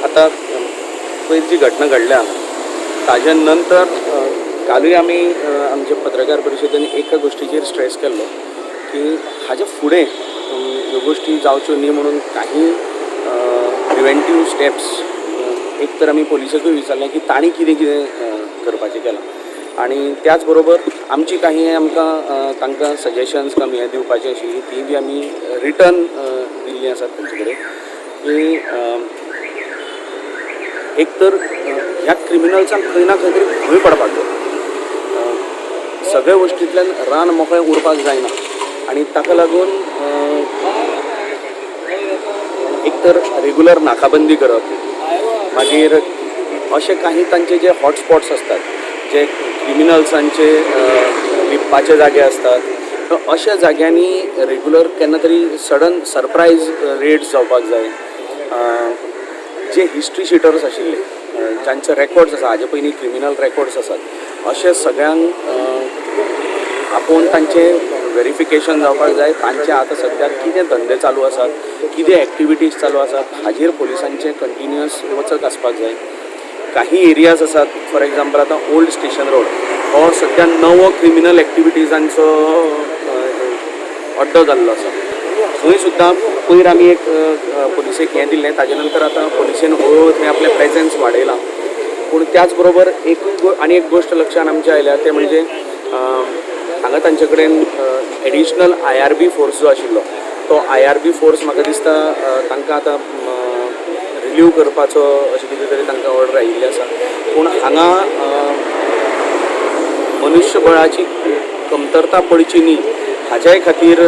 आता पयर जी घटना घडल्या ताज्या नंतर कालूय आमी आमच्या पत्रकार परिशदेन एका गोष्टीचेर स्ट्रेस केल्लो की हाजे फुडें ह्यो गोष्टी जावच्यो न्ही म्हणून काही प्रिवेंटीव स्टेप्स एक तर आमी पोलिसाकूय विचारलें की तांणी कितें कितें करपाचें केलां आनी त्याच बरोबर आमची काही आमकां तांकां सजेशन्स कमी हें दिवपाचें आशिल्लीं ती बी आमी रिटर्न दिल्लीं आसात तांचे कडेन की एक तर ह्या क्रिमिनल्सांक खंय ना खंय तरी भंय पडपाक जाय सगळ्या गोश्टींतल्यान रान मोकळें उरपाक जायना आनी ताका लागून एक तर रेगुलर नाकाबंदी करप मागीर अशे काही तांचे जे हॉटस्पॉट्स असतात जे क्रिमिनल्सांचे लिपपाचे जागे असतात अशा जाग्यांनी रेगुलर केन्ना तरी सडन सरप्रायज रेड्स जावपाक जाय जे हिस्ट्री शिटर्स आशिल्ले जांचे रेकॉर्ड्स आसा हाजे पयलीं क्रिमिनल रेकॉर्ड्स आसात अशे सगळ्यांक आपोवन तांचे व्हेरिफिकेशन जावपाक जाय तांचे आतां सद्याक कितें धंदे चालू आसात कितें एक्टिविटीज चालू आसात हाजेर पोलिसांचें कंटिन्युअस वचत आसपाक जाय काही एरियाज आसात फॉर एग्जाम्पल आतां ओल्ड स्टेशन रोड हो सद्या नवो क्रिमिनल एक्टिविटीजांचो अड्डो जाल्लो आसा थंय सुद्दां पयर आमी एक पोलिसेक हें दिल्लें ताजे नंतर आतां पोलिसेन हळू थंय आपलें प्रेझेन्स वाडयलां पूण त्याच बरोबर आनी एक गोश्ट लक्षांत आमच्या आयल्या तें म्हणजे हांगा तांचे कडेन एडिशनल IRB फोर्स जो आशिल्लो तो IRB फोर्स म्हाका दिसता तांकां आतां रिलीव करपाचो अशें कितें तरी तांकां ऑर्डर आयिल्ली आसा पूण हांगा मनुश्यबळाची कमतरता पडची न्ही हाच्याय खातीर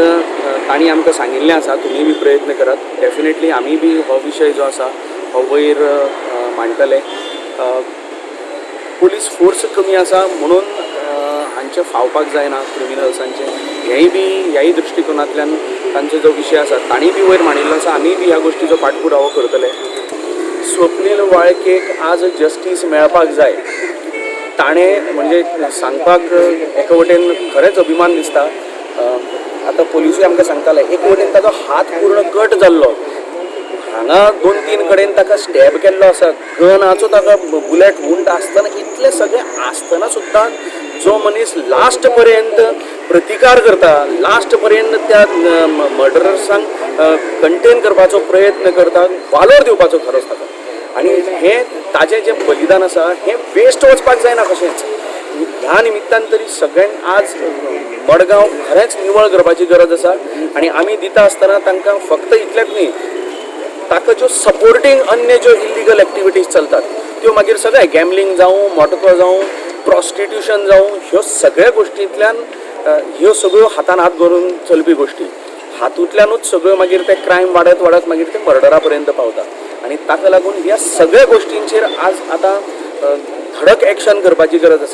तांणी आमकां सांगिल्लें आसा तुमी बी प्रयत्न करात डेफिनेटली आमी बी हो विशय जो आसा हो वयर मांडटले पुलीस फोर्स कमी आसा म्हणून हांचे फावपाक जायना क्रिमिनल्सांचे ह्याय दृश्टिकोनांतल्यान तांचो जो विशय आसा तांणी बी वयर मांडिल्लो आसा आमी बी ह्या गोश्टीचो पाठपुरावो करतले स्वप्नील वाळकेक आज जस्टीस मेळपाक जाय ताणें म्हणजे सांगपाक एका वटेन खरेंच अभिमान दिसता आतां पोलिसूय आमकां सांगताले एक वटेन ताचो हात पूर्ण कट जाल्लो हांगा 2-3 कडेन ताका स्टॅब केल्लो आसा गनाचो ताका बुलेट वूंड आसतना इतलें सगळें आसतना सुद्दां जो मनीस लास्ट पर्यंत प्रतिकार करता लास्ट पर्यंत त्या मर्डरर्सांक कंटेन करपाचो प्रयत्न करता वालोर दिवपाचो खरोच ताका आनी हें ताजें जें बलिदान आसा हें वेस्ट वचपाक जायना कशेंच ह्या निमित्तान तरी सगळ्यांक आज मडगांव खरेंच निवळ करपाची गरज आसा आनी आमी दिता आसतना तांकां फक्त इतलेंच न्ही ताका ज्यो सपोर्टींग अन्य ज्यो इल्लिगल एक्टिविटीज चलतात त्यो मागीर सगळे गॅमलिंग जावं मोटको जावं प्रॉस्टिट्यूशन जावं ह्यो सगळ्या गोश्टींतल्यान ह्यो सगळ्यो हातान हात धरून चलपी गोश्टी हातूंतल्यानूच सगळ्यो मागीर ते क्रायम वाडत वाडत मागीर ते मर्डरा पर्यंत पावता आनी ताका लागून ह्या सगळ्या गोश्टींचेर आज आतां धडक एक्शन करपाची गरज आसा